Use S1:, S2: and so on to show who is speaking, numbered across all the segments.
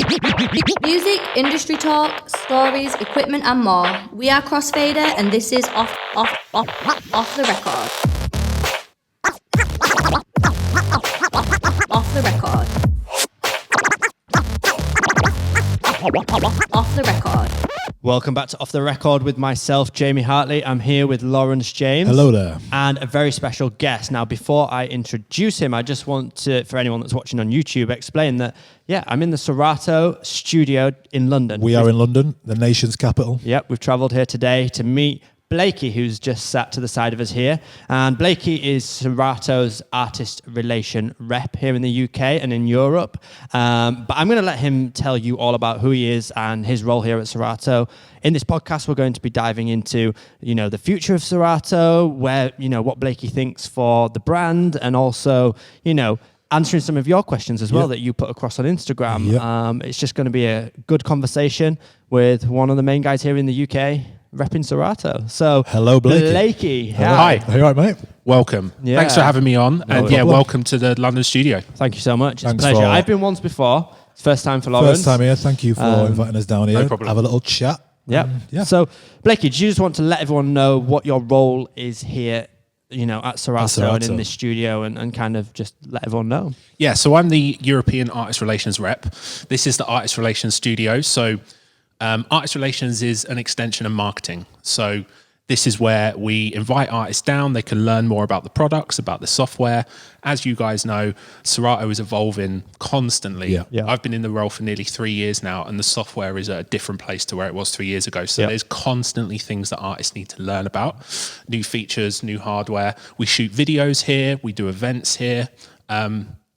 S1: Music, industry talk, stories, equipment, and more. We are Crossfader, and this is off the record. Off the record. Off the record.
S2: Welcome back to Off the Record with myself, Jamie Hartley. I'm here with Lawrence James.
S3: Hello there.
S2: And a very special guest. Now, before I introduce him, I just want to, for anyone that's watching on YouTube, explain that, I'm in the Serato studio in London.
S3: We are in London, the nation's capital.
S2: Yep, we've travelled here today to meet Blakey, who's just sat to the side of us here. And Blakey is Serato's artist relation rep here in the UK and in Europe. But I'm going to let him tell you all about who he is and his role here at Serato. In this podcast, we're going to be diving into, the future of Serato, where, what Blakey thinks for the brand, and also, answering some of your questions as well that you put across on Instagram. Yep. It's just going to be a good conversation with one of the main guys here in the UK, repping Serato. So,
S3: hello, Blakey.
S2: Blakey.
S4: Hi.
S3: Hey, all right, mate?
S4: Welcome.
S2: Yeah.
S4: Thanks for having me on. And welcome to the London studio.
S2: Thank you so much. It's
S3: Thanks
S2: a pleasure.
S3: for-
S2: I've been once before. It's first time for Lawrence.
S3: First time here. Thank you for inviting us down here.
S4: No problem.
S3: Have a little chat.
S2: Yep. So, Blakey, do you just want to let everyone know what your role is here, at Serato and in this studio, and kind of just let everyone know?
S4: Yeah, so I'm the European Artist Relations rep. This is the Artist Relations studio. So Artist Relations is an extension of marketing. So this is where we invite artists down. They can learn more about the products, about the software. As you guys know, Serato is evolving constantly.
S3: Yeah.
S4: I've been in the role for nearly 3 years now, and the software is at a different place to where it was 3 years ago. So there's constantly things that artists need to learn about. New features, new hardware. We shoot videos here. We do events here.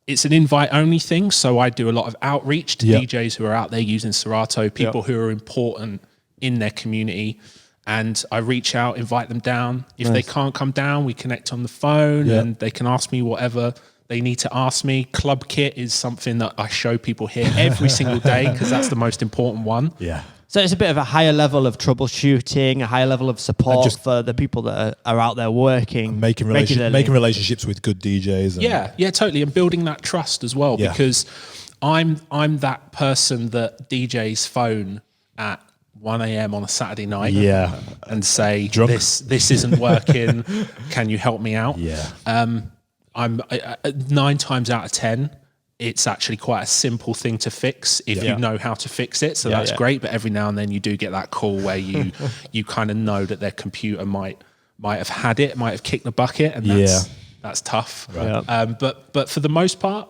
S4: It's an invite-only thing, so I do a lot of outreach to DJs who are out there using Serato, people who are important in their community. And I reach out, invite them down. If they can't come down, we connect on the phone and they can ask me whatever they need to ask me. Club kit is something that I show people here every single day because that's the most important one.
S3: Yeah.
S2: So it's a bit of a higher level of troubleshooting, a higher level of support for the people that are out there working,
S3: making relationships with good DJs. And
S4: Yeah, totally. And building that trust as well, because I'm that person that DJs phone at 1 a.m. on a Saturday night and say, this isn't working. Can you help me out?
S3: Yeah.
S4: I'm 9 times out of 10, it's actually quite a simple thing to fix if you know how to fix it. So that's great. But every now and then you do get that call where you kind of know that their computer might have had it, might have kicked the bucket, and that's tough.
S3: Right.
S4: But for the most part,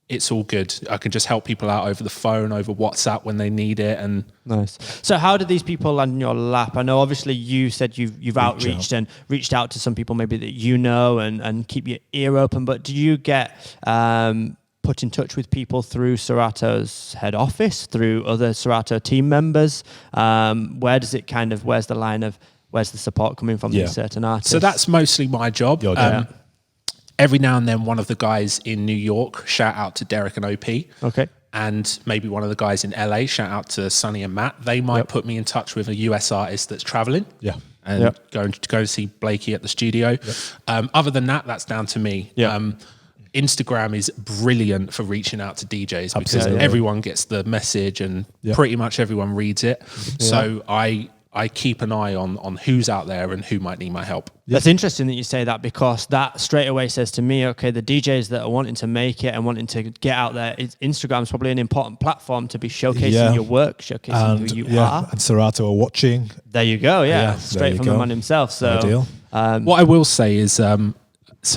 S4: it's all good. I can just help people out over the phone, over WhatsApp when they need it. And
S2: nice. So how did these people land in your lap? I know obviously you said you've outreached and reached out to some people maybe that and keep your ear open, but do you get put in touch with people through Serato's head office, through other Serato team members? Where's the line of, where's the support coming from these certain artists?
S4: So that's mostly my job. Every now and then, one of the guys in New York, shout out to Derek and OP.
S2: Okay.
S4: And maybe one of the guys in LA, shout out to Sonny and Matt. They might put me in touch with a US artist that's traveling. Yeah. And go see Blakey at the studio. Other than that, that's down to me. Instagram is brilliant for reaching out to DJs because everyone gets the message and pretty much everyone reads it. So I keep an eye on who's out there and who might need my help.
S2: That's interesting that you say that, because that straight away says to me, okay, the DJs that are wanting to make it and wanting to get out there, Instagram is probably an important platform to be showcasing your work, showcasing who you are.
S3: And Serato are watching.
S2: There you go, straight from the man himself. So,
S3: ideal.
S4: What I will say is some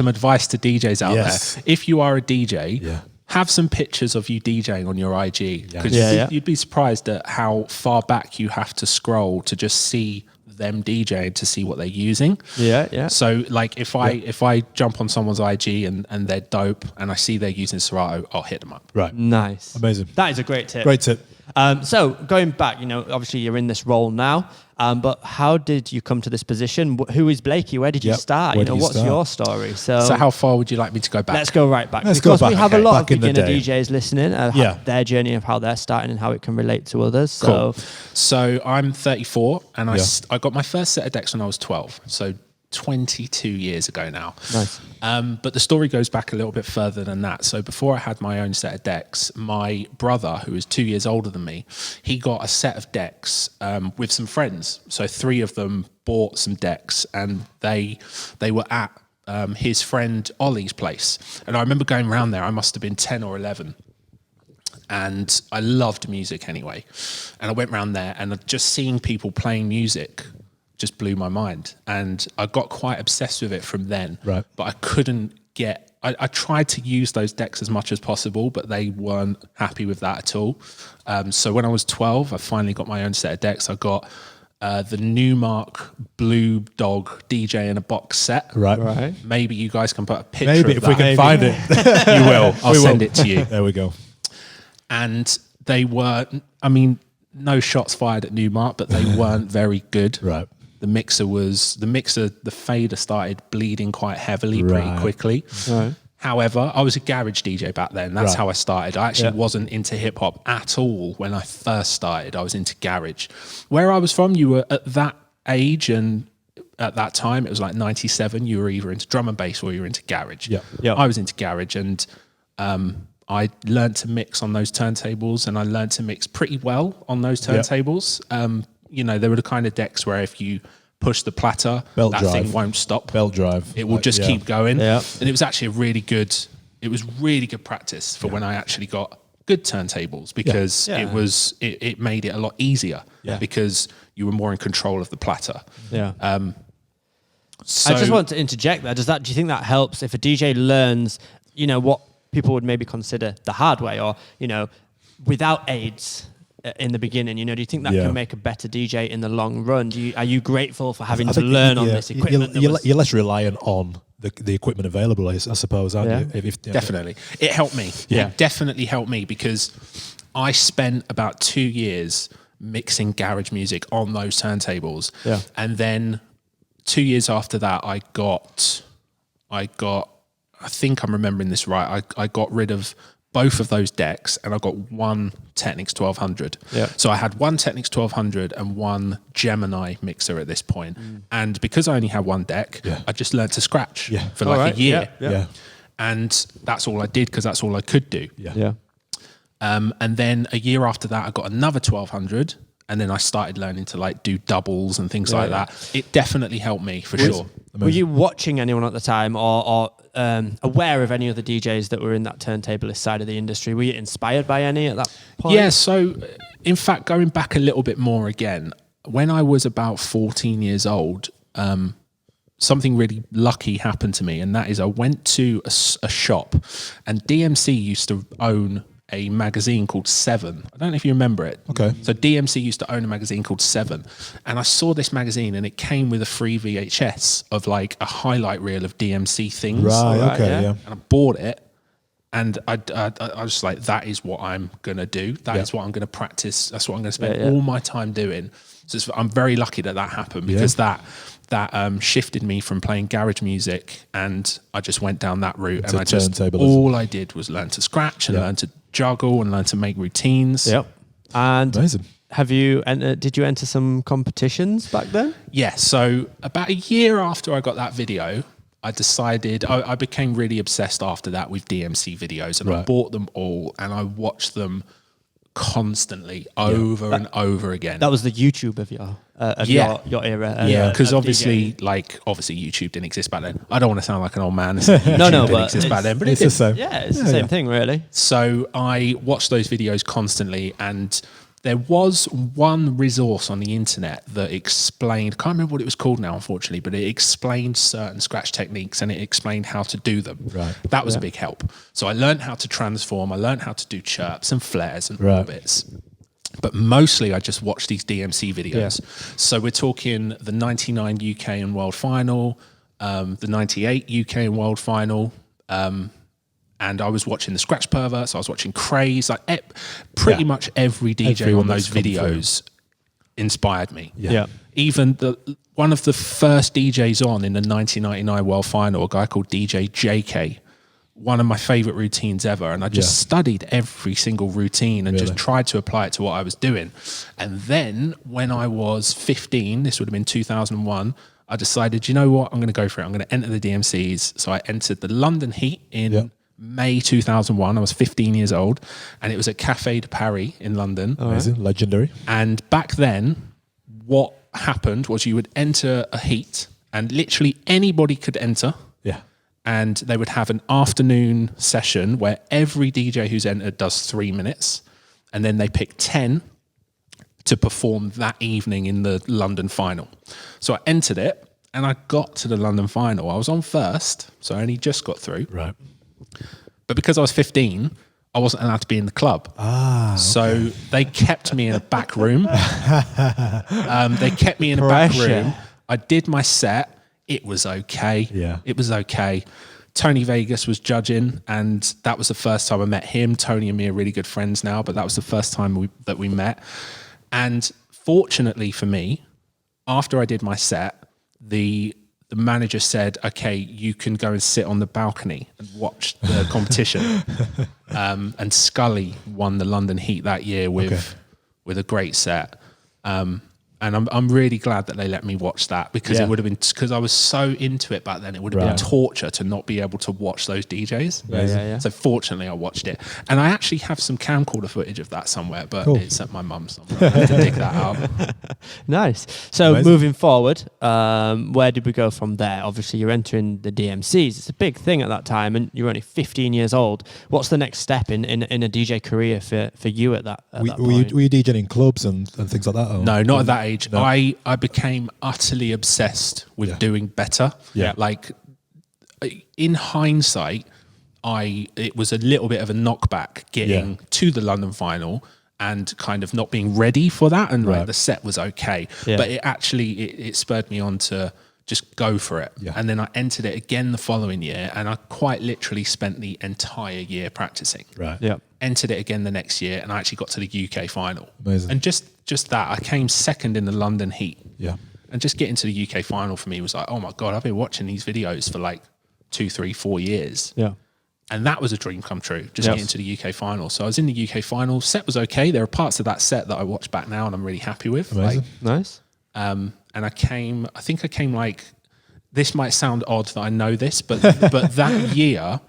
S4: advice to DJs out there. If you are a DJ, have some pictures of you DJing on your IG, because you'd be surprised at how far back you have to scroll to just see them DJing to see what they're using. So like if I jump on someone's IG and they're dope and I see they're using Serato, I'll hit them up.
S3: Right.
S2: Nice.
S3: Amazing.
S2: That is a great tip.
S3: Great tip.
S2: So going back, obviously you're in this role now, but how did you come to this position? Who is Blakey? Where did you start? What's your story? So
S4: how far would you like me to go back?
S2: Let's go right back.
S3: Let's
S2: because
S3: go back.
S2: We have a lot of
S3: Back in the
S2: beginner
S3: day.
S2: DJs listening, their journey of how they're starting and how it can relate to others.
S4: Cool. So I'm 34 and I got my first set of decks when I was 12. So 22 years ago now.
S2: Nice.
S4: But the story goes back a little bit further than that. So before I had my own set of decks, my brother, who was 2 years older than me, he got a set of decks with some friends. So 3 of them bought some decks, and they were at his friend Ollie's place. And I remember going around there, I must have been 10 or 11. And I loved music anyway. And I went round there, and just seeing people playing music just blew my mind. And I got quite obsessed with it from then.
S3: Right.
S4: But I couldn't get... I tried to use those decks as much as possible, but they weren't happy with that at all. So when I was 12, I finally got my own set of decks. I got the Newmark Blue Dog DJ in a box set.
S3: Right.
S4: Maybe you guys can put a picture
S3: Maybe
S4: of
S3: if
S4: that.
S3: we can find it.
S4: You will. I'll send it to you.
S3: There we go.
S4: And they were, I mean, no shots fired at Newmark, but they weren't very good.
S3: Right.
S4: The fader started bleeding quite heavily pretty
S3: Right.
S4: quickly.
S2: Right.
S4: However, I was a garage DJ back then. That's
S3: Right.
S4: how I started. I actually wasn't into hip hop at all when I first started. I was into garage. Where I was from, you were at that age, and at that time, it was like 97. You were either into drum and bass or you were into garage.
S3: Yeah.
S2: Yeah.
S4: I was into garage, and I learned to mix on those turntables, and I learned to mix pretty well on those turntables. You know, they were the kind of decks where if you push the platter,
S3: Belt
S4: that
S3: drive.
S4: thing won't stop.
S3: Belt drive.
S4: It will just keep going.
S2: Yeah.
S4: And it was actually really good practice for when I actually got good turntables, because
S2: Yeah.
S4: it made it a lot easier because you were more in control of the platter.
S2: Yeah.
S4: So
S2: I just want to interject there. Do you think that helps if a DJ learns, you know, what people would maybe consider the hard way, or, you know, without aids in the beginning? You know, do you think that can make a better DJ in the long run? Are you grateful for having to learn on this equipment?
S3: You're less reliant on the equipment available, I suppose, aren't you?
S4: Definitely. It helped me.
S3: Yeah.
S4: It definitely helped me, because I spent about 2 years mixing garage music on those turntables.
S2: Yeah.
S4: And then 2 years after that, I think I'm remembering this right, I got rid of both of those decks, and I got one Technics 1200.
S2: Yeah.
S4: So I had one Technics 1200 and one Gemini mixer at this point. And because I only had one deck, I just learned to scratch for like a year.
S3: Yeah.
S4: And that's all I did, because that's all I could do.
S2: Yeah.
S4: And then a year after that, I got another 1200, and then I started learning to like do doubles and things like that. It definitely helped me for sure.
S2: Were you watching anyone at the time, or aware of any other DJs that were in that turntablist side of the industry? Were you inspired by any at that point?
S4: Yeah, so in fact, going back a little bit more again, when I was about 14 years old, something really lucky happened to me, and that is I went to a shop, and DMC used to own a magazine called Seven. I don't know if you remember it.
S3: Okay.
S4: So DMC used to own a magazine called Seven, and I saw this magazine, and it came with a free VHS of like a highlight reel of DMC things.
S3: Right, okay,
S2: yeah.
S3: yeah.
S4: And I bought it, and I was like, that is what I'm going to do. That is what I'm going to practice. That's what I'm going to spend all my time doing. So I'm very lucky that happened, because that shifted me from playing garage music, and I just went down that route.
S3: To turntablism.
S4: All I did was learn to scratch and learn to juggle and learn to make routines.
S2: Yep. And
S3: Amazing.
S2: did you enter some competitions back then?
S4: Yeah. So about a year after I got that video, I decided I became really obsessed after that with DMC videos, and I bought them all, and I watched them constantly over and over again.
S2: That was the YouTube of your era.
S4: Yeah, because
S2: of
S4: obviously YouTube didn't exist back then. I don't want to sound like an old man.
S2: No,
S4: didn't
S2: but
S4: exist back then, but
S3: It's
S4: it
S3: the
S4: did.
S3: same.
S2: Yeah, it's the same thing, really.
S4: So I watched those videos constantly, and there was one resource on the internet that explained, I can't remember what it was called now, unfortunately, but it explained certain scratch techniques, and it explained how to do them.
S3: Right.
S4: That was a big help. So I learned how to transform, I learned how to do chirps and flares and orbits. But mostly I just watched these DMC videos. Yeah. So we're talking the 99 UK and World Final, the 98 UK and World Final, and I was watching the Scratch Perverts, I was watching Craze, like pretty much every DJ
S3: Everyone
S4: on those
S3: that's come
S4: videos inspired me.
S2: Yeah.
S4: Even one of the first DJs on in the 1999 World Final, a guy called DJ JK, one of my favorite routines ever. And I just studied every single routine and just tried to apply it to what I was doing. And then when I was 15, this would have been 2001, I decided, you know what, I'm going to go for it. I'm going to enter the DMCs. So I entered the London Heat in May 2001. I was 15 years old, and it was at Café de Paris in London.
S3: Amazing, legendary.
S4: And back then, what happened was you would enter a heat, and literally anybody could enter.
S3: Yeah.
S4: And they would have an afternoon session where every DJ who's entered does 3 minutes, and then they pick 10 to perform that evening in the London final. So I entered it, and I got to the London final. I was on first, so I only just got through.
S3: Right.
S4: But because I was 15, I wasn't allowed to be in the club. So they kept me in a back room. They kept me in a back room. I did my set. It was okay.
S3: Yeah.
S4: It was okay. Tony Vegas was judging, and that was the first time I met him. Tony and me are really good friends now, but that was the first time that we met. And fortunately for me, after I did my set, the manager said, okay, you can go and sit on the balcony and watch the competition. And Scully won the London Heat that year with a great set. And I'm really glad that they let me watch that, because it would have been, because I was so into it back then, it would have been torture to not be able to watch those DJs. So fortunately I watched it. And I actually have some camcorder footage of that somewhere, but it's at my mum's somewhere. I have to dig that out.
S2: Nice. So moving forward, where did we go from there? Obviously you're entering the DMCs. It's a big thing at that time, and you're only 15 years old. What's the next step in a DJ career for you at that point?
S3: Were you DJing in clubs and things like that? Or?
S4: No, not at that age.
S3: No.
S4: I became utterly obsessed with doing better.
S3: Yeah.
S4: Like, in hindsight, it was a little bit of a knockback getting to the London final and kind of not being ready for that. And like, the set was okay, but it actually it spurred me on to just go for it. Yeah. And then I entered it again the following year, and I quite literally spent the entire year practicing.
S3: Right.
S2: Yeah.
S4: Entered it again the next year, and I actually got to the UK final.
S3: Amazing.
S4: And just that, I came second in the London Heat.
S3: Yeah.
S4: And just getting to the UK final for me was like, oh my God, I've been watching these videos for like 2, 3, 4 years.
S2: Yeah.
S4: And that was a dream come true, just getting to the UK final. So I was in the UK final. Set was okay. There are parts of that set that I watch back now and I'm really happy with.
S3: Amazing.
S2: Nice.
S4: And I came like, this might sound odd that I know this, but that year,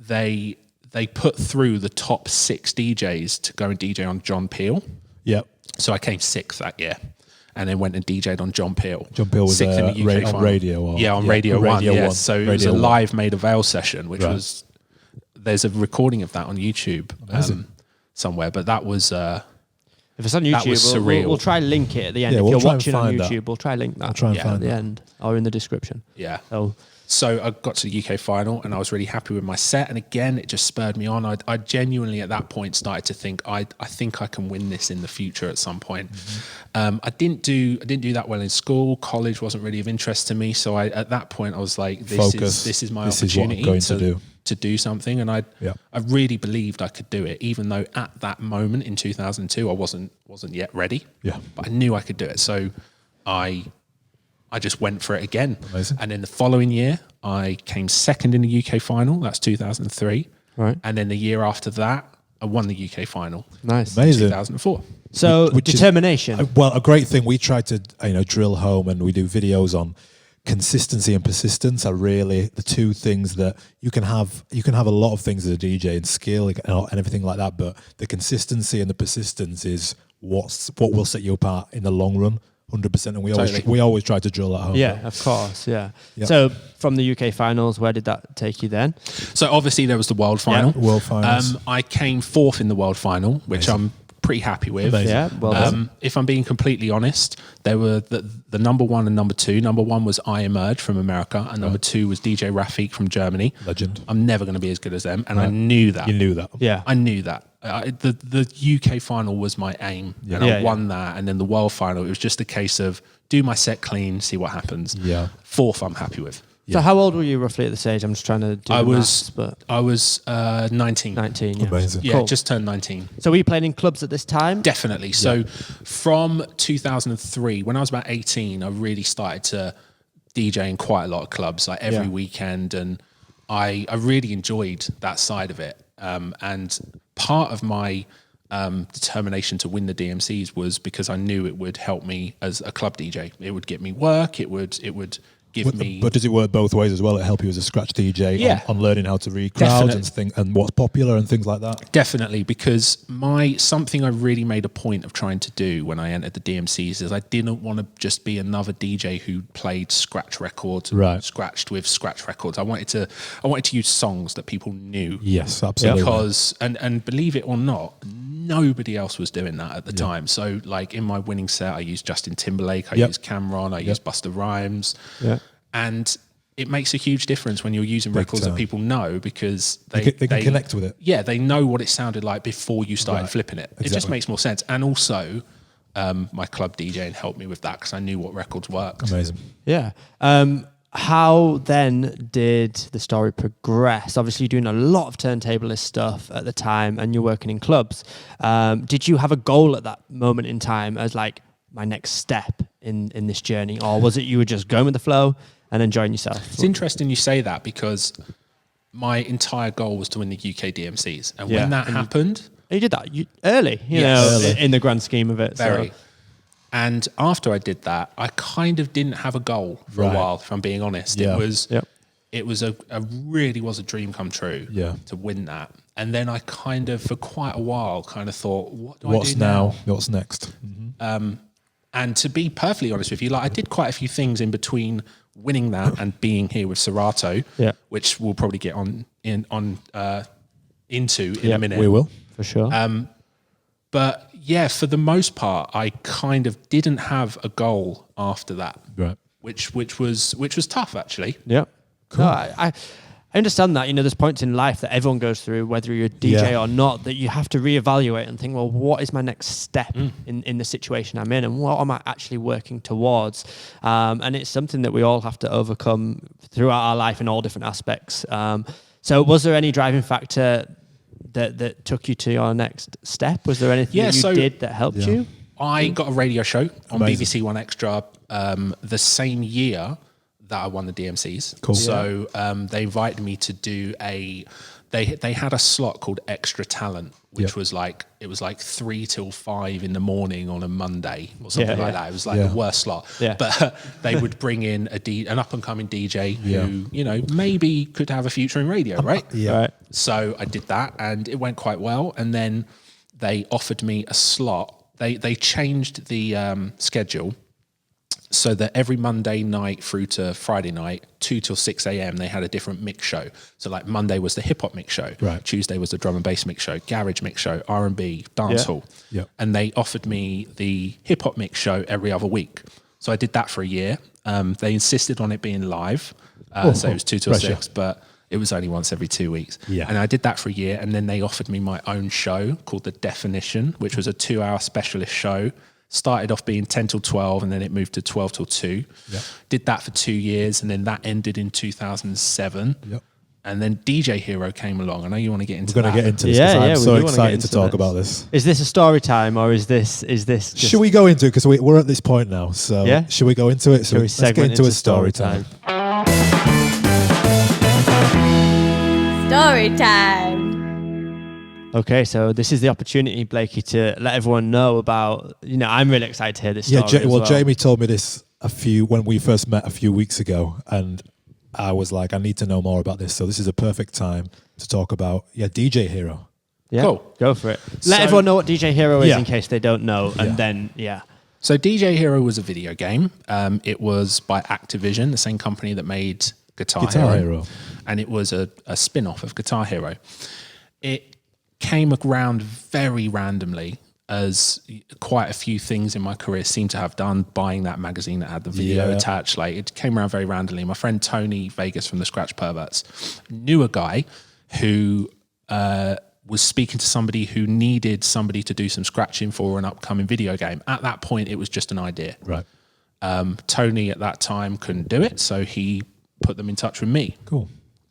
S4: they put through the top 6 DJs to go and DJ on John Peel.
S3: Yep.
S4: So I came 6th that year, and then went and DJ'd on John Peel.
S3: John Peel was
S4: 6th in the UK
S3: on
S4: final.
S3: radio. Or,
S4: on Radio 1.
S3: Radio
S4: Yeah.
S3: 1.
S4: So it was
S3: Radio
S4: a
S3: 1.
S4: live Made of Ale session, which was, there's a recording of that on YouTube somewhere. But that was
S2: if it's on YouTube,
S4: that was surreal.
S2: We'll try and link it at the end.
S3: Yeah,
S2: if
S3: we'll
S2: you're
S3: try and
S2: watching on
S3: find
S2: YouTube,
S3: that.
S2: we'll try and link that
S3: We'll try and
S2: at
S3: find
S2: the
S3: that.
S2: end or in the description.
S4: Yeah.
S2: So
S4: I got to the UK final, and I was really happy with my set. And again, it just spurred me on. I genuinely at that point started to think, I think I can win this in the future at some point. I didn't do that well in school. College wasn't really of interest to me. So at that point I was like, this is my opportunity
S3: is what I'm going
S4: to do something. And I really believed I could do it, even though at that moment in 2002 I wasn't yet ready.
S3: Yeah.
S4: But I knew I could do it. So I just went for it again.
S3: Amazing.
S4: And then the following year, I came second in the UK final. That's 2003.
S2: Right.
S4: And then the year after that, I won the UK final.
S2: Nice.
S3: Amazing.
S4: 2004.
S2: So
S3: Which is-
S2: determination.
S3: a great thing. We try to drill home, and we do videos on consistency and persistence are really the two things that you can have a lot of things as a DJ and skill and everything like that, but the consistency and the persistence is what will set you apart in the long run. 100%, and we always try to drill that home.
S2: Yeah, of course. Yeah.
S3: Yep.
S2: So from the UK finals, where did that take you then?
S4: So obviously there was the world final.
S3: World finals.
S4: I came 4th in the world final, which I'm pretty happy with.
S3: Amazing.
S2: Yeah, well done.
S4: If I'm being completely honest, there were the number 1 and number 2. Number 1 was I Emerge from America, and number 2 was DJ Rafiq from Germany.
S3: Legend.
S4: I'm never going to be as good as them, and I knew that.
S3: You knew that.
S2: Yeah.
S4: I knew that. The UK final was my aim, and I won that. And then the world final, it was just a case of do my set clean, see what happens.
S3: Yeah.
S4: 4th, I'm happy with.
S2: So how old were you roughly at this age? I'm just trying to do
S4: I
S2: the
S4: was
S2: maths, but
S4: 19.
S2: 19. Yeah.
S3: Amazing.
S4: Yeah,
S2: Cool.
S4: just turned 19.
S2: So were you playing in clubs at this time?
S4: Definitely. So from 2003, when I was about 18, I really started to DJ in quite a lot of clubs, like every weekend, and I really enjoyed that side of it. And part of my determination to win the DMCs was because I knew it would help me as a club DJ. It would get me work. It would give me.
S3: But does it work both ways as well? It help you as a scratch DJ on learning how to read crowds and what's popular and things like that?
S4: Definitely, because something I really made a point of trying to do when I entered the DMCs is I didn't want to just be another DJ who played scratch records, scratched with scratch records. I wanted to use songs that people knew.
S3: Yes, absolutely.
S4: Because and believe it or not, nobody else was doing that at the time. So like in my winning set, I used Justin Timberlake, I used Cameron, I used Busta Rhymes. Yeah. And it makes a huge difference when you're using records that people know, because they can
S3: connect with it.
S4: Yeah, they know what it sounded like before you started flipping it. Exactly. It just makes more sense. And also, my club DJing helped me with that because I knew what records worked.
S3: Amazing.
S2: Yeah. How then did the story progress? Obviously, you're doing a lot of turntablist stuff at the time and you're working in clubs. Did you have a goal at that moment in time as like my next step in this journey? Or was it you were just going with the flow and enjoying yourself?
S4: It's interesting you say that, because my entire goal was to win the UK DMCs. And when that happened...
S2: You did that early, you know, in the grand scheme of it.
S4: Very.
S2: So.
S4: And after I did that, I kind of didn't have a goal for a while, if I'm being honest. Yeah. It was really was a dream come true to win that. And then I kind of, for quite a while, kind of thought, what's I do now?
S3: What's next? Mm-hmm.
S4: And to be perfectly honest with you, like I did quite a few things in between winning that and being here with Serato, which we'll probably get into in a minute.
S3: We will,
S2: for sure.
S4: But yeah, for the most part, I kind of didn't have a goal after that, which was tough actually.
S2: Yeah, cool. No, I understand that. You know, there's points in life that everyone goes through, whether you're a DJ or not, that you have to reevaluate and think, well, what is my next step in the situation I'm in, and what am I actually working towards? And it's something that we all have to overcome throughout our life in all different aspects. So was there any driving factor that took you to your next step? Was there anything that you did that helped you?
S4: I got a radio show on BBC One Extra the same year that I won the DMCs.
S3: Cool.
S4: So they invited me to do they had a slot called Extra Talent, which was like, it was like 3 till 5 in the morning on a Monday or something like that. It was like the worst slot. Yeah. But they would bring in an up and coming DJ who, you know, maybe could have a future in radio, right?
S2: Right.
S4: So I did that and it went quite well. And then they offered me a slot. They changed the schedule so that every Monday night through to Friday night, 2 till 6 a.m, they had a different mix show. So like Monday was the hip hop mix show. Right. Tuesday was the drum and bass mix show, garage mix show, R&B, dancehall. Yeah. And they offered me the hip hop mix show every other week. So I did that for a year. They insisted on it being live. So it was 2 till 6, but it was only once every 2 weeks. Yeah. And I did that for a year. And then they offered me my own show called The Definition, which was a 2-hour specialist show. Started off being 10 till 12 and then it moved to 12 till 2. Yep. Did that for 2 years and then that ended in 2007. Yep. And then DJ Hero came along. I know you want to get into that.
S3: We're going to get into this because I'm so excited to talk about this.
S2: Is this a story time or is this just...
S3: Should we go into it? Because we're at this point now. So should we go into it? So let's get into a story time.
S1: Story time.
S2: Okay, so this is the opportunity, Blakey, to let everyone know about, you know, I'm really excited to hear this story.
S3: Well, Jamie told me this when we first met a few weeks ago, and I was like, I need to know more about this. So this is a perfect time to talk about, DJ Hero.
S2: Yeah, cool. Go for it. Let everyone know what DJ Hero is in case they don't know, and then,
S4: So DJ Hero was a video game. It was by Activision, the same company that made Guitar Hero. And it was a spin-off of Guitar Hero. It came around very randomly, as quite a few things in my career seem to have done, buying that magazine that had the video attached. Like, it came around very randomly. My friend Tony Vegas from the Scratch Perverts knew a guy who was speaking to somebody who needed somebody to do some scratching for an upcoming video game. At that point, it was just an idea.
S3: Right.
S4: Tony at that time couldn't do it, so he put them in touch with me.
S3: Cool.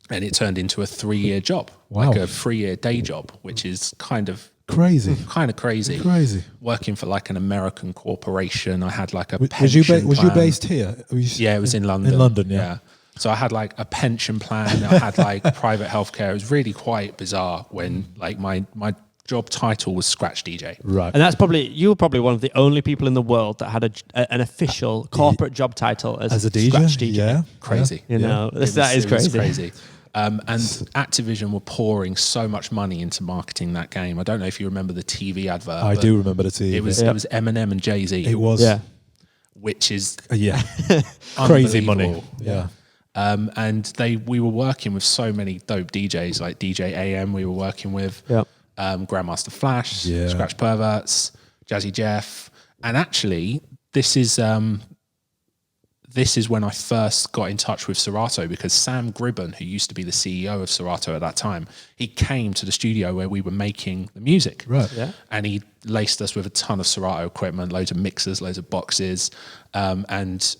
S4: And it turned into a 3-year job, like a 3-year day job, which is kind of
S3: crazy.
S4: Crazy. Working for like an American corporation. I had like a pension plan.
S3: Was you based here?
S4: Yeah, it was in London.
S3: In London, yeah.
S4: So I had like a pension plan. I had like private healthcare. It was really quite bizarre when like my job title was scratch DJ.
S3: Right.
S2: And that's probably, you were probably one of the only people in the world that had an official corporate job title as
S3: a DJ?
S2: scratch DJ.
S3: Yeah.
S4: Crazy.
S2: You know, that is
S4: It was
S2: crazy.
S4: crazy. And Activision were pouring so much money into marketing that game. I don't know if you remember the TV advert.
S3: I do remember the TV.
S4: It was Eminem and Jay-Z.
S3: It was.
S2: Yeah.
S4: Which is
S3: Crazy money.
S4: unbelievable.
S3: Yeah.
S4: And we were working with so many dope DJs, like DJ AM we were working with,
S2: Yep.
S4: Grandmaster Flash,
S3: Yeah.
S4: Scratch Perverts, Jazzy Jeff. And actually, this is when I first got in touch with Serato, because Sam Gribben, who used to be the CEO of Serato at that time, he came to the studio where we were making the music.
S3: Right.
S2: Yeah.
S4: And he laced us with a ton of Serato equipment, loads of mixers, loads of boxes. And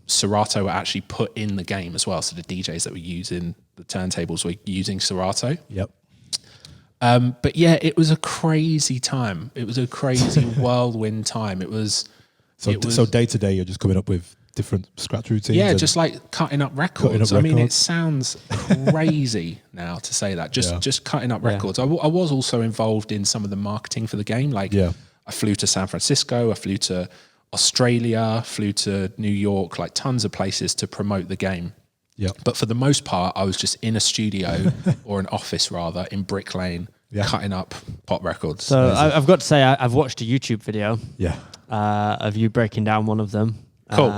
S4: Serato were actually put in the game as well. So the DJs that were using the turntables were using Serato.
S3: Yep.
S4: But yeah, it was a crazy time. It was a crazy whirlwind time.
S3: So day to day, you're just coming up with different scratch routines.
S4: Yeah,
S3: and
S4: just like cutting up records. I mean, it sounds crazy now to say that. Just cutting up records. I was also involved in some of the marketing for the game. Like, I flew to San Francisco, I flew to Australia, flew to New York, like tons of places to promote the game.
S3: Yeah.
S4: But for the most part, I was just in a studio or an office rather in Brick Lane, cutting up pop records.
S2: So I've got to say, I've watched a YouTube video of you breaking down one of them.
S4: Cool.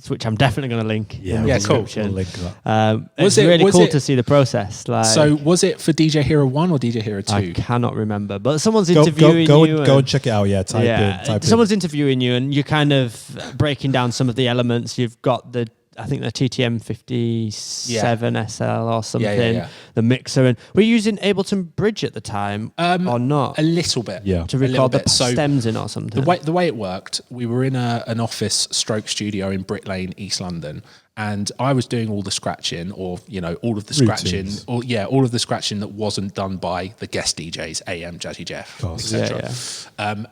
S2: Which I'm definitely going to link.
S3: Yeah,
S2: in the
S4: cool.
S2: description.
S3: We'll link that.
S2: It's really cool to see the process. Like,
S4: So was it for DJ Hero 1 or DJ Hero 2?
S2: I cannot remember, but someone's
S3: Go
S2: interviewing you.
S3: and check it out. Yeah, type in.
S2: Someone's interviewing you, and you're kind of breaking down some of the elements. You've got I think the TTM 57 SL or something, the mixer. And were you using Ableton Bridge at the time or not?
S4: A little bit.
S3: Yeah.
S2: To record the stems in or something?
S4: The way it worked, we were in an office stroke studio in Brick Lane, East London, and I was doing all the scratching, or all of the scratching, all of the scratching that wasn't done by the guest DJs, AM, Jazzy Jeff, etc.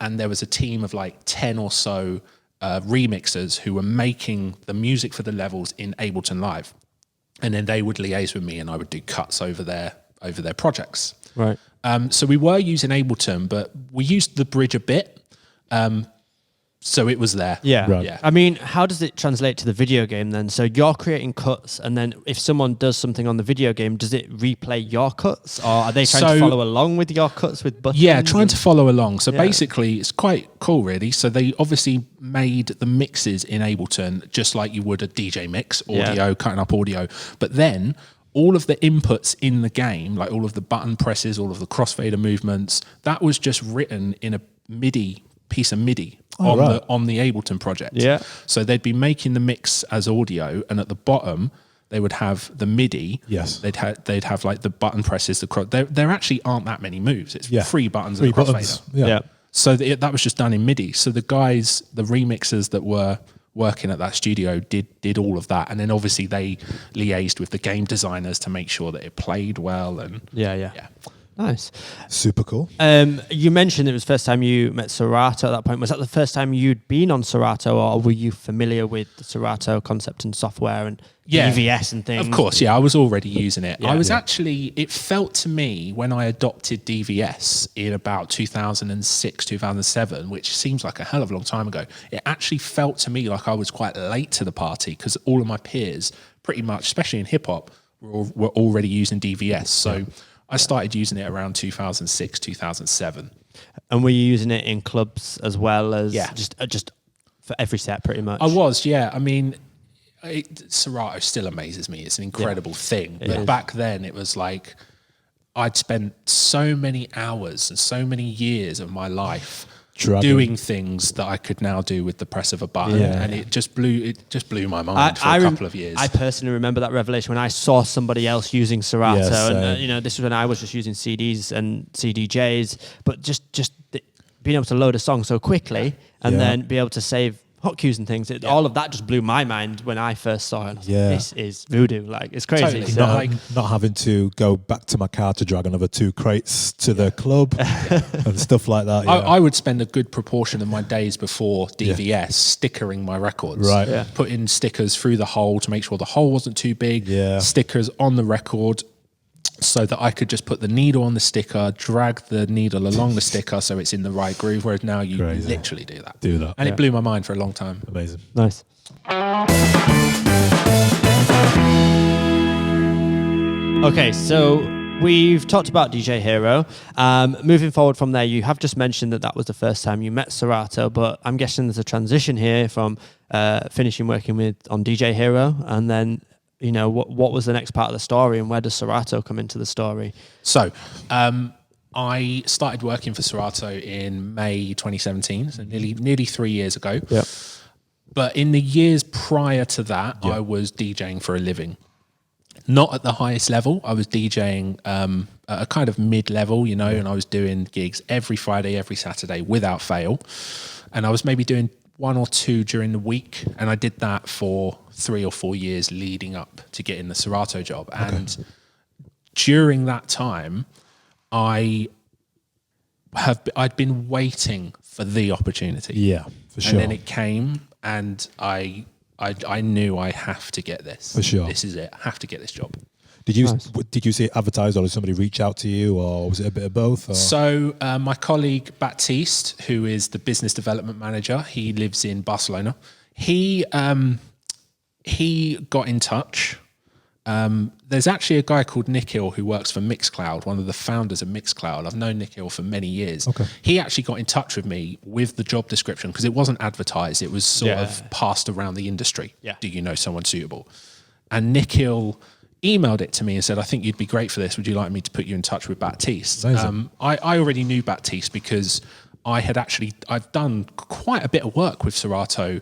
S4: And there was a team of like 10 or so remixers who were making the music for the levels in Ableton Live, and then they would liaise with me, and I would do cuts over their projects.
S2: Right.
S4: So we were using Ableton, but we used the bridge a bit. So it was there.
S2: Yeah.
S3: Right.
S4: Yeah.
S2: I mean, how does it translate to the video game then? So you're creating cuts, and then if someone does something on the video game, does it replay your cuts, or are they trying to follow along with your cuts with buttons?
S4: Yeah, trying to follow along. So basically, it's quite cool, really. So they obviously made the mixes in Ableton just like you would a DJ mix, audio, cutting up audio. But then all of the inputs in the game, like all of the button presses, all of the crossfader movements, that was just written in a piece of MIDI on the Ableton project. Yeah. So they'd be making the mix as audio, and at the bottom they would have the MIDI.
S3: Yes.
S4: They'd have like the button presses. There actually aren't that many moves. It's 3 buttons and a crossfader.
S3: Yeah.
S4: So that was just done in MIDI. So the guys, the remixers that were working at that studio did all of that, and then obviously they liaised with the game designers to make sure that it played well. And
S2: yeah. Nice.
S3: Super cool.
S2: You mentioned it was the first time you met Serato at that point. Was that the first time you'd been on Serato, or were you familiar with the Serato concept and software and DVS and things?
S4: Of course, I was already using it. I was actually, it felt to me when I adopted DVS in about 2006, 2007, which seems like a hell of a long time ago, it actually felt to me like I was quite late to the party, because all of my peers, pretty much, especially in hip hop, were already using DVS. So I started using it around 2006, 2007.
S2: And were you using it in clubs as well as just for every set pretty much?
S4: I was, yeah. I mean, Serato still amazes me. It's an incredible thing. But back then it was like I'd spent so many hours and so many years of my life doing things that I could now do with the press of a button, and it just blew my mind for a couple of years.
S2: I personally remember that revelation when I saw somebody else using Serato, and this was when I was just using CDs and CDJs, but just being able to load a song so quickly and then be able to save hot cues and things. All of that just blew my mind when I first saw it. This is voodoo. Like, it's crazy.
S4: Totally.
S3: Not having to go back to my car to drag another 2 crates to the club and stuff like that.
S4: I would spend a good proportion of my days before DVS stickering my records.
S3: Right.
S4: Putting stickers through the hole to make sure the hole wasn't too big. Stickers on the record. so that I could just put the needle on the sticker, drag the needle along the sticker so it's in the right groove, whereas now you
S3: Crazy.
S4: literally do that. And
S3: Yeah.
S4: it blew my mind for a long time.
S3: Amazing.
S2: Nice. Okay, so we've talked about DJ Hero. Moving forward from there, you have just mentioned that was the first time you met Serato, but I'm guessing there's a transition here from finishing working on DJ Hero, and then what was the next part of the story, and where does Serato come into the story?
S4: So, I started working for Serato in May 2017, so nearly 3 years ago.
S2: Yep.
S4: But in the years prior to that, I was DJing for a living. Not at the highest level. I was DJing at a kind of mid-level, and I was doing gigs every Friday, every Saturday without fail. And I was maybe doing 1 or 2 during the week. And I did that for 3 or 4 years leading up to getting the Serato job. Okay. And during that time, I'd been waiting for the opportunity.
S3: Yeah, for sure.
S4: And then it came, and I knew I have to get this.
S3: For sure.
S4: This is it. I have to get this job.
S3: Did you see it advertised, or did somebody reach out to you, or was it a bit of both? Or?
S4: So my colleague Baptiste, who is the business development manager, he lives in Barcelona. He got in touch. There's actually a guy called Nikhil who works for Mixcloud, one of the founders of Mixcloud. I've known Nikhil for many years.
S3: Okay.
S4: He actually got in touch with me with the job description because it wasn't advertised. It was sort of passed around the industry.
S2: Yeah.
S4: Do you know someone suitable? And Nikhil emailed it to me and said, I think you'd be great for this. Would you like me to put you in touch with Baptiste? I already knew Baptiste because I've done quite a bit of work with Serato,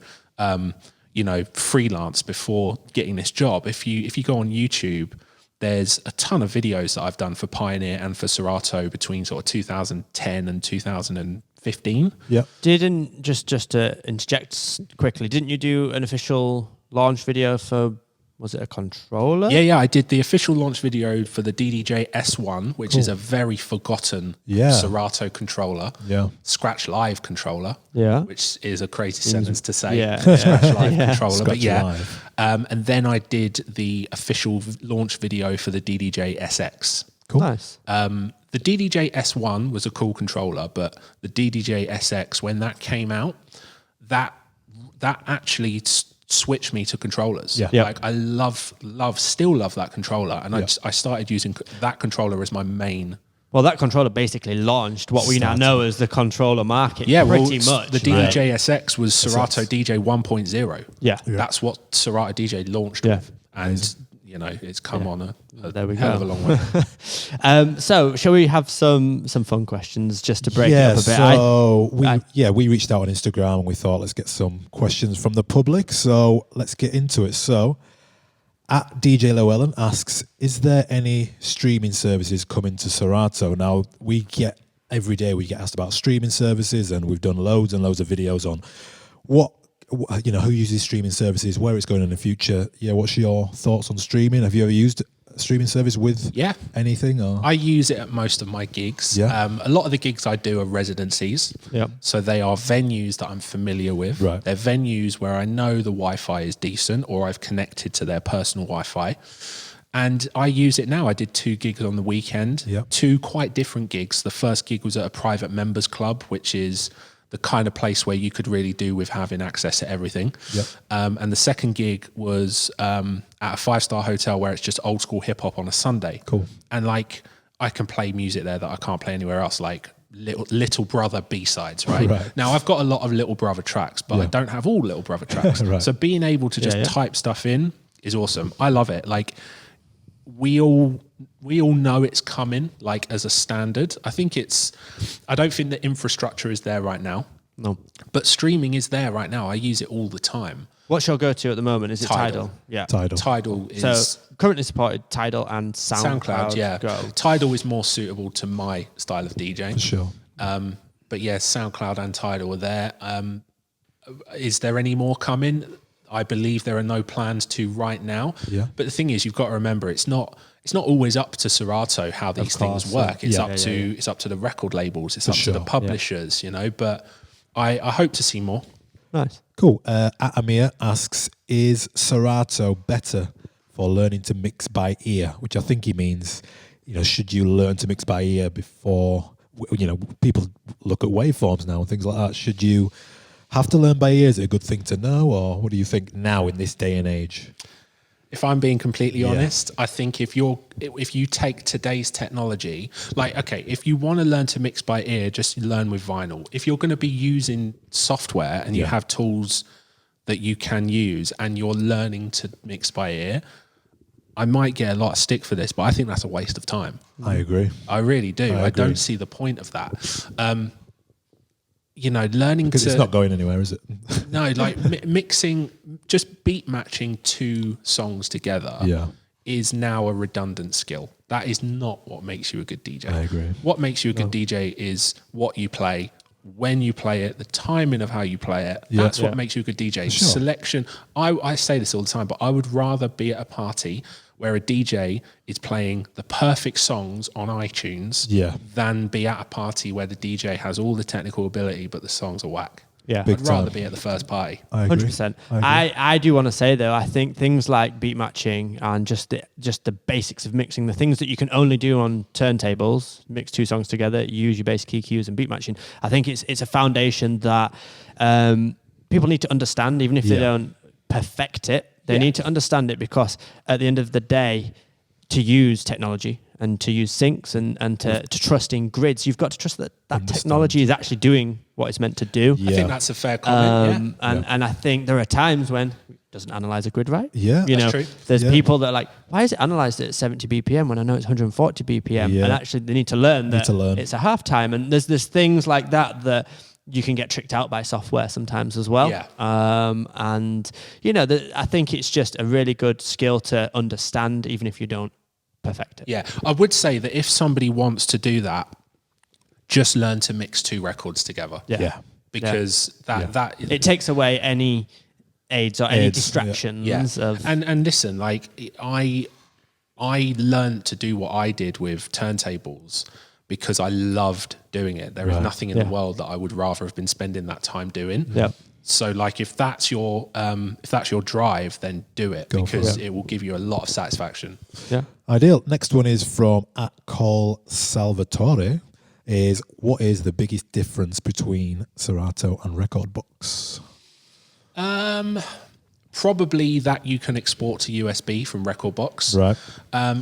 S4: freelance before getting this job. If you go on YouTube, there's a ton of videos that I've done for Pioneer and for Serato between sort of 2010 and 2015.
S3: Yeah.
S2: Didn't just to interject quickly, didn't you do an official launch video for, was it a controller?
S4: Yeah, I did the official launch video for the DDJ S1, which is a very forgotten Serato controller.
S3: Yeah.
S4: Scratch Live controller.
S2: Yeah.
S4: Which is a crazy sentence to say.
S2: Yeah.
S4: Scratch Live controller.
S3: Scratch
S4: but yeah.
S3: Live.
S4: And then I did the official launch video for the DDJ SX.
S3: Cool.
S2: Nice.
S4: The DDJ S1 was a cool controller, but the DDJ SX, when that came out, that actually switched me to controllers.
S3: Yeah.
S4: Like I still love that controller, and I started using that controller as my main.
S2: Well, that controller basically launched what we now know as the controller market.
S4: Yeah,
S2: pretty much.
S4: The DDJ SX was Serato DJ 1.0.
S2: Yeah.
S4: That's what Serato DJ launched with, and it's come on a
S2: there we
S4: hell
S2: go.
S4: of a long way.
S2: So, shall we have some fun questions just to break it up a bit?
S3: So we reached out on Instagram and we thought let's get some questions from the public. So let's get into it. So at DJ Llewellyn asks, is there any streaming services coming to Serato? Now every day we get asked about streaming services, and we've done loads and loads of videos on who uses streaming services, where it's going in the future. Yeah, what's your thoughts on streaming? Have you ever used a streaming service with anything? Or?
S4: I use it at most of my gigs.
S3: Yeah.
S4: A lot of the gigs I do are residencies.
S2: Yeah.
S4: So they are venues that I'm familiar with.
S3: Right.
S4: They're venues where I know the Wi-Fi is decent, or I've connected to their personal Wi-Fi. And I use it now. I did 2 gigs on the weekend, 2 quite different gigs. The first gig was at a private members club, which is the kind of place where you could really do with having access to everything.
S3: Yep.
S4: And the second gig was at a 5-star hotel where it's just old school hip hop on a Sunday.
S3: Cool.
S4: And I can play music there that I can't play anywhere else, like Little Brother B-sides, right? Now I've got a lot of Little Brother tracks, but I don't have all Little Brother tracks.
S3: Right.
S4: So being able to just type stuff in is awesome. I love it. Like we all know it's coming, like as a standard. I don't think the infrastructure is there right now.
S2: No.
S4: But streaming is there right now. I use it all the time.
S2: What's your go-to at the moment? Is it Tidal? Yeah.
S4: Tidal is...
S2: So currently supported Tidal and SoundCloud.
S4: Yeah.
S2: Go.
S4: Tidal is more suitable to my style of DJing.
S3: For sure.
S4: But yeah, SoundCloud and Tidal are there. Is there any more coming? I believe there are no plans to right now.
S3: Yeah.
S4: But the thing is, you've got to remember, it's not always up to Serato how these things work. It's up to the record labels. It's up to the publishers, But I hope to see more.
S2: Nice.
S3: Cool. Amir asks, is Serato better for learning to mix by ear? Which I think he means, should you learn to mix by ear before, people look at waveforms now and things like that. Should you have to learn by ear? Is it a good thing to know? Or what do you think now in this day and age?
S4: If I'm being completely honest, I think if you take today's technology, if you want to learn to mix by ear, just learn with vinyl. If you're going to be using software and you have tools that you can use and you're learning to mix by ear, I might get a lot of stick for this, but I think that's a waste of time.
S3: I agree.
S4: I really do. I don't see the point of that. Learning
S3: because it's not going anywhere, is it?
S4: No, mixing, just beat matching two songs together is now a redundant skill. That is not what makes you a good DJ.
S3: I agree.
S4: What makes you a good DJ is what you play, when you play it, the timing of how you play it. That's what makes you a good DJ.
S3: Sure.
S4: Selection. I say this all the time, but I would rather be at a party where a DJ is playing the perfect songs on iTunes than be at a party where the DJ has all the technical ability but the songs are whack.
S2: Yeah,
S4: I'd rather be at the first party.
S2: 100%. I do want to say though, I think things like beat matching and just the basics of mixing, the things that you can only do on turntables, mix two songs together, use your basic EQs and beat matching. I think it's a foundation that people need to understand, even if they don't perfect it. They need to understand it, because at the end of the day, to use technology and to use syncs and to trust in grids, you've got to trust that technology is actually doing what it's meant to do.
S4: I think that's a fair comment.
S2: And I think there are times when it doesn't analyze a grid right.
S3: Yeah,
S4: that's true.
S2: There's people that are like, why is it analyzed at 70 BPM when I know it's 140 BPM?
S3: Yeah.
S2: And actually they need to learn that it's a halftime. And there's things like that you can get tricked out by software sometimes as well.
S4: Yeah.
S2: And, I think it's just a really good skill to understand, even if you don't perfect it.
S4: Yeah. I would say that if somebody wants to do that, just learn to mix two records together.
S2: Yeah.
S4: Because that
S2: it takes away any aids or any distractions of...
S4: And listen, I learned to do what I did with turntables because I loved doing it. There is nothing in the world that I would rather have been spending that time doing.
S2: Yeah.
S4: So if that's your drive, then do it, because it will give you a lot of satisfaction.
S2: Yeah.
S3: Ideal. Next one is from @Call Salvatore. What is the biggest difference between Serato and Rekordbox?
S4: Probably that you can export to USB from Rekordbox.
S3: Right.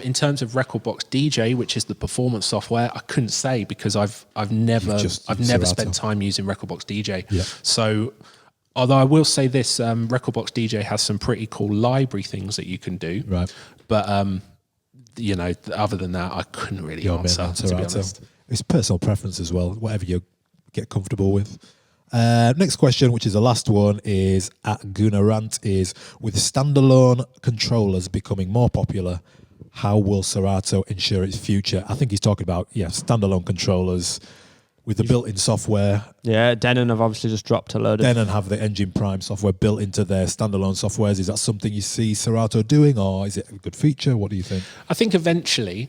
S4: In terms of Rekordbox DJ, which is the performance software, I couldn't say because I've never spent time using Rekordbox DJ.
S3: Yeah.
S4: So, although I will say this, Rekordbox DJ has some pretty cool library things that you can do.
S3: Right.
S4: But other than that, I couldn't really answer. To be honest,
S3: it's personal preference as well. Whatever you get comfortable with. Next question, which is the last one, is @Gunarant, is with standalone controllers becoming more popular, how will Serato ensure its future? I think he's talking about standalone controllers with the built-in software.
S2: Yeah, Denon have obviously just dropped a load of...
S3: Denon have the Engine Prime software built into their standalone softwares. Is that something you see Serato doing, or is it a good feature? What do you think?
S4: I think eventually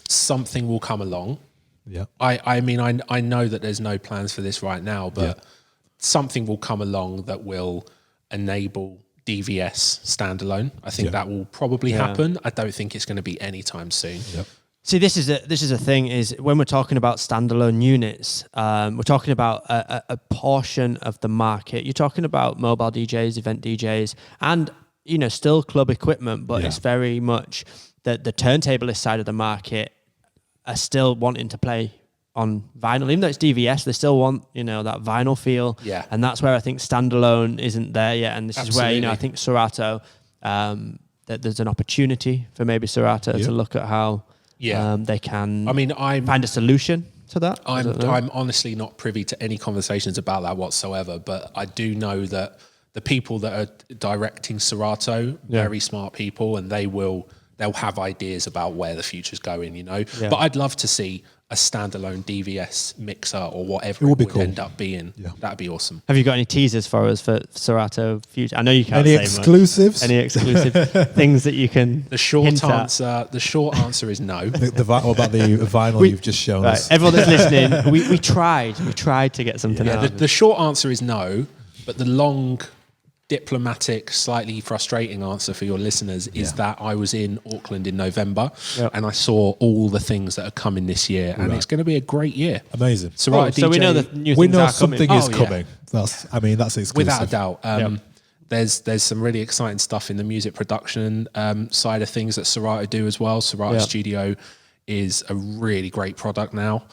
S4: something will come along.
S3: Yeah.
S4: I mean, I know that there's no plans for this right now, but something will come along that will enable DVS standalone. I think that will probably happen. I don't think it's going to be anytime soon.
S3: Yep.
S2: See, this is a thing, is when we're talking about standalone units, we're talking about a portion of the market. You're talking about mobile DJs, event DJs, and, still club equipment, but it's very much the turntablist side of the market are still wanting to play on vinyl. Even though it's DVS, they still want, that vinyl feel.
S4: Yeah.
S2: And that's where I think standalone isn't there yet. And this is where, I think Serato, that there's an opportunity for maybe Serato to look at how they can find a solution to that.
S4: I'm honestly not privy to any conversations about that whatsoever, but I do know that the people that are directing Serato, very smart people, and they'll have ideas about where the future's going, Yeah. But I'd love to see a standalone DVS mixer or whatever it would end up being. Yeah. That'd be awesome.
S2: Have you got any teasers for us for Serato future? I know you can't
S3: say
S2: exclusives? Any exclusive things that you can
S4: The short answer is no.
S3: What about the vinyl you've just shown us?
S2: Everyone that's listening, we tried to get something out.
S4: The short answer is no, but the long diplomatic, slightly frustrating answer for your listeners is that I was in Auckland in November and I saw all the things that are coming this year, and it's going to be a great year.
S3: Amazing.
S4: Serato
S2: So we know that new things
S3: We know
S2: are
S3: something
S2: coming.
S3: is coming. That's exclusive.
S4: Without a doubt. There's some really exciting stuff in the music production side of things that Serato do as well. Serato Studio is a really great product now.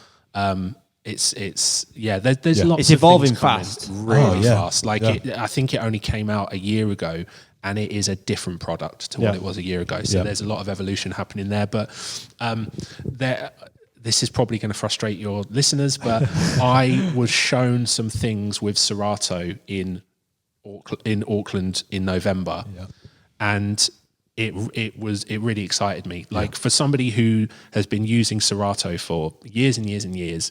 S4: There's lots.
S2: It's
S4: of
S2: evolving
S4: things coming
S2: fast.
S4: really fast. I think it only came out a year ago, and it is a different product to what it was a year ago. So there's a lot of evolution happening there. But this is probably going to frustrate your listeners, but I was shown some things with Serato in Auckland in November, and it really excited me. Like for somebody who has been using Serato for years and years and years,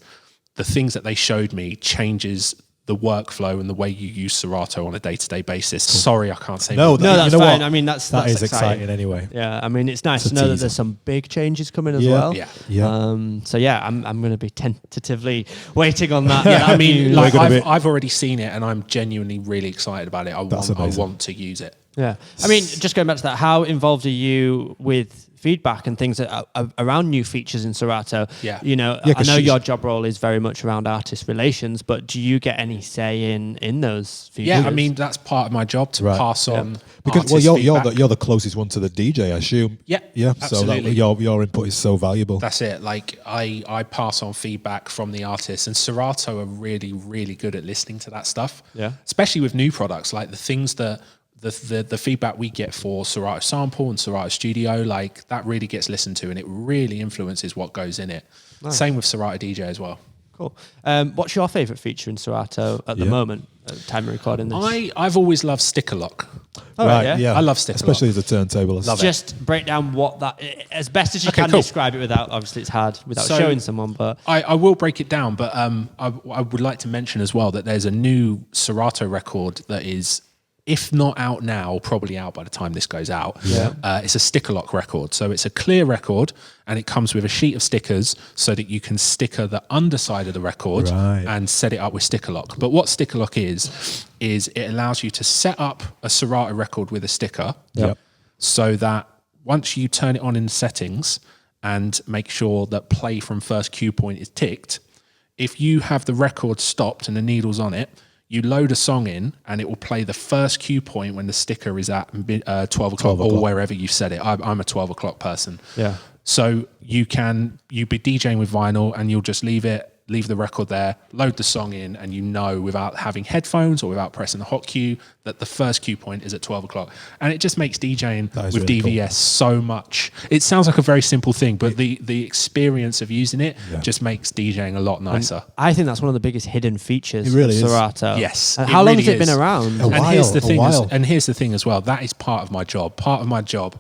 S4: the things that they showed me changes the workflow and the way you use Serato on a day-to-day basis. Cool. Sorry, I can't say more.
S2: No, that's
S3: you know
S2: fine.
S3: What?
S2: I mean, that is
S3: exciting anyway.
S2: Yeah, I mean, it's nice to know that there's some big changes coming as well.
S3: Yeah.
S2: I'm going to be tentatively waiting on that.
S4: I mean, like I've already seen it, and I'm genuinely really excited about it. I want to use it.
S2: Yeah, I mean, just going back to that, how involved are you with feedback and things that are around new features in Serato? I know your job role is very much around artist relations, but do you get any say in those features?
S4: Yeah, I mean, that's part of my job to pass on.
S3: Because you're the closest one to the DJ, I assume.
S4: Yeah,
S3: absolutely. So your input is so valuable.
S4: That's it. Like I pass on feedback from the artists, and Serato are really, really good at listening to that stuff.
S2: Yeah,
S4: especially with new products, like the things that. The feedback we get for Serato Sample and Serato Studio, like that really gets listened to, and it really influences what goes in it. Nice. Same with Serato DJ as well.
S2: Cool. What's your favourite feature in Serato at the moment, at the time of recording this?
S4: I've always loved sticker lock.
S3: Right, yeah.
S4: I love sticker
S3: especially
S4: lock.
S3: as a turntable.
S2: Just break down what that, as best as you can describe it without, obviously it's hard without showing someone, but...
S4: I will break it down, but I would like to mention as well that there's a new Serato record that is... if not out now, probably out by the time this goes out. It's a sticker lock record. So it's a clear record, and it comes with a sheet of stickers so that you can sticker the underside of the record and set it up with sticker lock. But what sticker lock is it allows you to set up a Serato record with a sticker so that once you turn it on in the settings and make sure that play from first cue point is ticked, if you have the record stopped and the needle's on it, you load a song in, and it will play the first cue point when the sticker is at 12 o'clock or wherever you set it. I'm a 12 o'clock person.
S2: Yeah.
S4: So you be DJing with vinyl, and you'll just leave the record there, load the song in, and without having headphones or without pressing the hot cue, that the first cue point is at 12 o'clock. And it just makes DJing with really DVS so much. It sounds like a very simple thing, but the experience of using it just makes DJing a lot nicer.
S2: And I think that's one of the biggest hidden features
S3: of
S2: Serato.
S4: Yes.
S2: And how long has it been around?
S4: Here's the thing as well. That is part of my job. Part of my job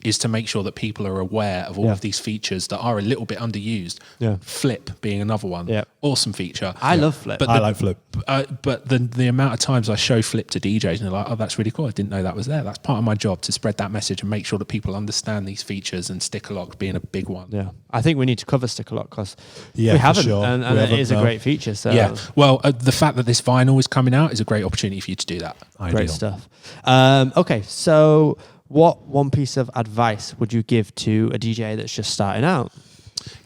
S4: is to make sure that people are aware of all of these features that are a little bit underused. Flip being another one. Awesome feature.
S2: I love Flip.
S3: I like Flip.
S4: But the amount of times I show Flip to DJs, and they're like, oh, that's really cool. I didn't know that was there. That's part of my job, to spread that message and make sure that people understand these features, and sticker lock being a big one.
S2: Yeah. I think we need to cover sticker lock because we haven't.
S3: Sure.
S2: And it is a great feature. So.
S4: Yeah. Well, the fact that this vinyl is coming out is a great opportunity for you to do that.
S2: Great stuff. Okay. So what one piece of advice would you give to a DJ that's just starting out?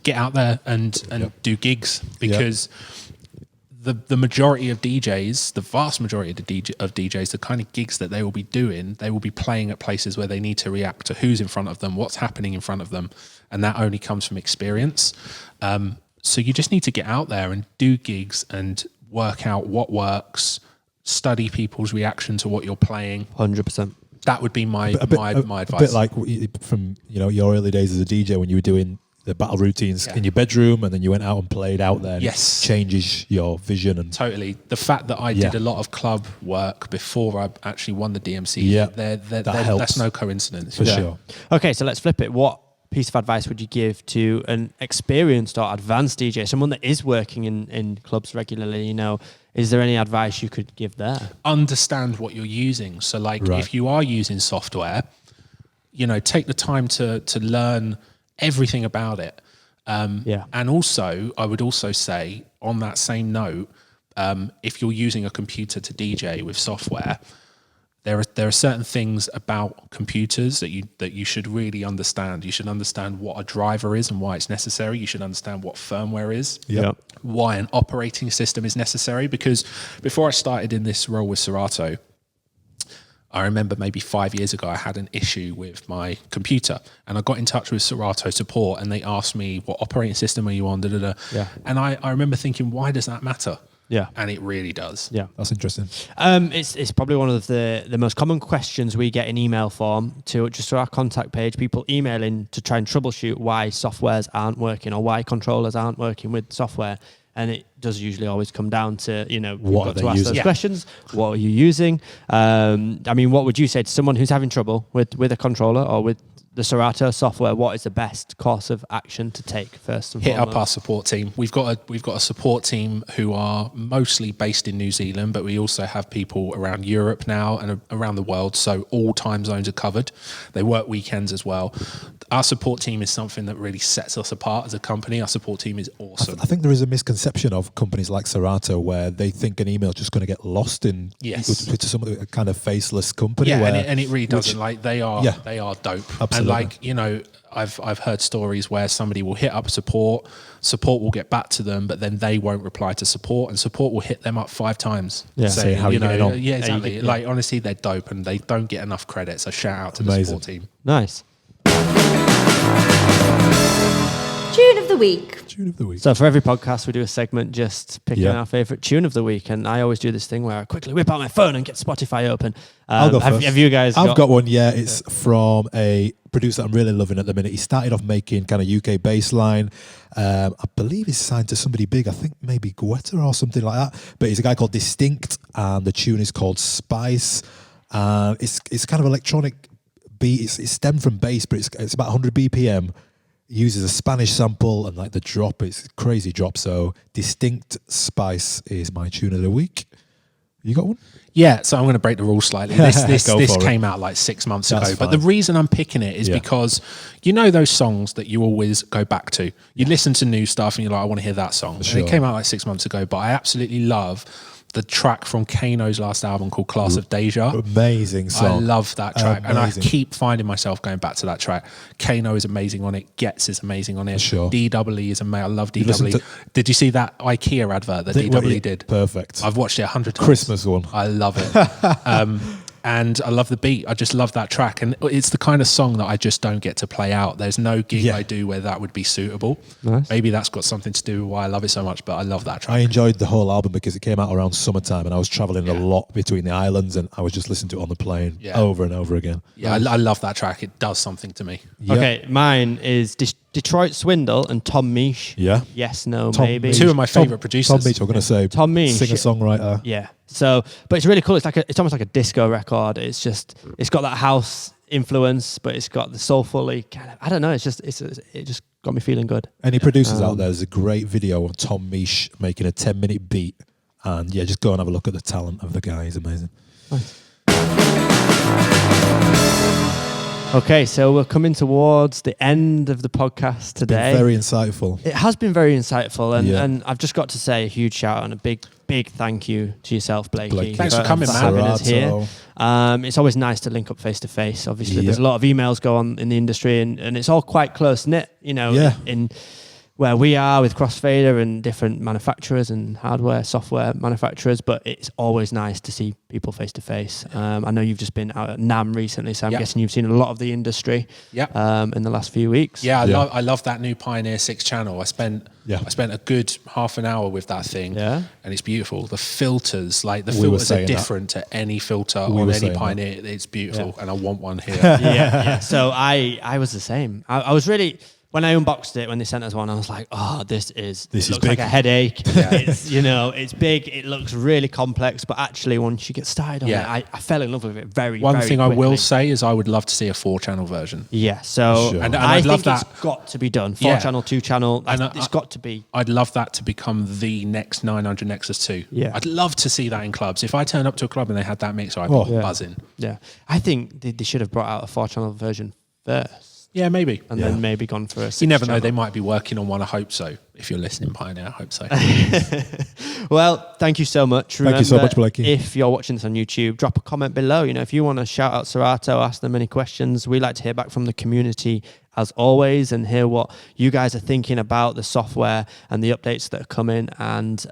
S4: Get out there and do gigs, because the majority of DJs, the vast majority of DJs, the kind of gigs that they will be doing, they will be playing at places where they need to react to who's in front of them, what's happening in front of them, and that only comes from experience. So you just need to get out there and do gigs and work out what works, study people's reaction to what you're playing.
S2: 100%.
S4: That would be my advice.
S3: A bit like from your early days as a DJ when you were doing the battle routines in your bedroom, and then you went out and played out there.
S4: Yes.
S3: It changes your vision. And
S4: totally. The fact that I did a lot of club work before I actually won the DMC, that's no coincidence.
S3: For sure.
S2: Okay, so let's flip it. What piece of advice would you give to an experienced or advanced DJ, someone that is working in clubs regularly? Is there any advice you could give there? Understand
S4: what you're using. So if you are using software, take the time to learn everything about it. And also, I would also say, on that same note, if you're using a computer to DJ with software, there are certain things about computers that you should really understand. You should understand what a driver is and why it's necessary. You should understand what firmware is.
S3: Yep.
S4: Why an operating system is necessary. Because before I started in this role with Serato, I remember maybe 5 years ago, I had an issue with my computer, and I got in touch with Serato Support, and they asked me, what operating system are you on?
S2: Yeah.
S4: And I remember thinking, why does that matter?
S2: Yeah.
S4: And it really does.
S2: Yeah.
S3: That's interesting.
S2: It's probably one of the most common questions we get in email form to our contact page. People emailing to try and troubleshoot why softwares aren't working or why controllers aren't working with software. And it does usually always come down to, you've got to ask those questions. What are you using? I mean, what would you say to someone who's having trouble with a controller or with the Serato software? What is the best course of action to take first and
S4: Hit
S2: foremost?
S4: up our support team. We've got a support team who are mostly based in New Zealand, but we also have people around Europe now and around the world. So all time zones are covered. They work weekends as well. Our support team is something that really sets us apart as a company. Our support team is awesome.
S3: I think there is a misconception of companies like Serato where they think an email is just going to get lost in to some kind of faceless company.
S4: Yeah,
S3: where,
S4: and it really doesn't. Like they are dope.
S3: Absolutely.
S4: And like, I've heard stories where somebody will hit up support will get back to them, but then they won't reply to support, and support will hit them up 5 times.
S2: Yeah.
S3: Saying, how you getting on?
S4: Yeah, exactly. Like honestly, they're dope and they don't get enough credit. So shout out to the support team.
S2: Nice.
S1: Tune of the week.
S3: Tune of the week.
S2: So for every podcast, we do a segment just picking
S3: Yeah.
S2: our favourite tune of the week. And I always do this thing where I quickly whip out my phone and get Spotify open.
S3: I'll go first.
S2: Have you guys
S3: I've got one, yeah. It's from a producer I'm really loving at the minute. He started off making kind of UK bassline. I believe he's signed to somebody big. I think maybe Guetta or something like that. But he's a guy called Distinct, and the tune is called Spice. It's kind of electronic beat. It's stemmed from bass, but it's about 100 BPM. Uses a Spanish sample and like the drop, it's a crazy drop. So Distinct Spice is my tune of the week. You got one?
S4: Yeah, so I'm going to break the rules slightly. This
S3: Go for it.
S4: came out like 6 months
S3: That's
S4: ago. But
S3: fine.
S4: the reason I'm picking it is because those songs that you always go back to. You listen to new stuff and you're like, I want to hear that song.
S3: Sure.
S4: And it came out like 6 months ago, but I absolutely love the track from Kano's last album called Class of Deja.
S3: Amazing song.
S4: I love that track. And I
S3: Amazing.
S4: keep finding myself going back to that track. Kano is amazing on it. Getz is amazing on it.
S3: Sure.
S4: DWE is amazing. I love
S3: listen
S4: DWE.
S3: to-
S4: Did you see that IKEA advert that DWE did?
S3: Perfect.
S4: I've watched it 100 times.
S3: Christmas one.
S4: I love it. And I love the beat. I just love that track. And it's the kind of song that I just don't get to play out. There's no gig I do where that would be suitable.
S2: Nice.
S4: Maybe that's got something to do with why I love it so much, but I love that track.
S3: I enjoyed the whole album because it came out around summertime and I was traveling a lot between the islands and I was just listening to it on the plane over and over again.
S4: Yeah, I love that track. It does something to me.
S3: Yep.
S2: Okay, mine is Detroit Swindle and Tom Misch.
S3: Yeah.
S2: Yes, no,
S3: Tom
S2: maybe.
S3: Misch.
S4: Two of my favourite producers.
S3: Tom Beach, I'm going to say.
S2: Tom Misch.
S3: Singer-songwriter.
S2: Yeah. So, but it's really cool. It's almost like a disco record. It's got that house influence, but it's got the soulfully kind of, I don't know. It just got me feeling good.
S3: Any producers out there, there's a great video of Tom Misch making a 10-minute beat. And yeah, just go and have a look at the talent of the guy. He's amazing.
S2: Nice. Okay, so we're coming towards the end of the podcast today.
S3: Been very insightful.
S2: It has been very insightful, and,
S3: Yeah.
S2: and I've just got to say a huge shout out and a big thank you to yourself, Blakey.
S4: Thanks for coming, man.
S2: having us here.
S3: Serato.
S2: It's always nice to link up face to face. Obviously,
S3: Yeah.
S2: there's a lot of emails go on in the industry, and it's all quite close knit.
S3: Yeah.
S2: In where we are with Crossfader and different manufacturers and hardware, software manufacturers, but it's always nice to see people face to face. I know you've just been out at NAMM recently, so I'm guessing you've seen a lot of the industry in the last few weeks.
S4: Yeah, I love that new Pioneer 6 channel. I spent a good half an hour with that thing, and it's beautiful. The filters, like the filters are different to any filter on any Pioneer. It's beautiful, and I want one here.
S2: yeah. So I was the same. I was really. When I unboxed it, when they sent us one, I was like, "Oh, this is
S3: big.
S2: like a headache. It's big. It looks really complex, but actually, once you get started on it, I fell in love with it very.
S4: One
S2: very
S4: thing
S2: quickly.
S4: I will say is I would love to see a 4-channel version.
S2: Yeah. So
S3: Sure.
S4: And
S2: I
S4: I'd love
S2: think
S4: that.
S2: it's got to be done. 4-channel, 2-channel.
S4: And
S2: It's got to be.
S4: I'd love that to become the next 900 Nexus 2.
S2: Yeah.
S4: I'd love to see that in clubs. If I turned up to a club and they had that mixer, I'd be buzzing.
S2: Yeah. I think they should have brought out a 4-channel version first.
S4: Yeah, maybe.
S2: And then maybe gone for a
S4: You never know.
S2: channel.
S4: They might be working on one. I hope so. If you're listening, Pioneer, I hope so.
S2: Well, thank you so much.
S3: Thank you so much, Blakey.
S2: If you're watching this on YouTube, drop a comment below. You know, if you want to shout out Serato, ask them any questions. We like to hear back from the community as always and hear what you guys are thinking about the software and the updates that are coming. And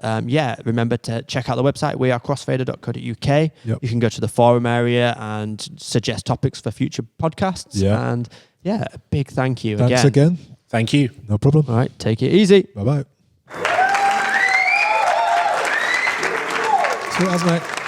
S2: remember to check out the website, wearecrossfader.co.uk.
S3: Yep.
S2: You can go to the forum area and suggest topics for future podcasts.
S3: Yeah.
S2: And a big thank you
S3: Thanks again.
S4: Thank you.
S3: No problem.
S2: All right, take it easy.
S3: Bye-bye. Sweet as, mate.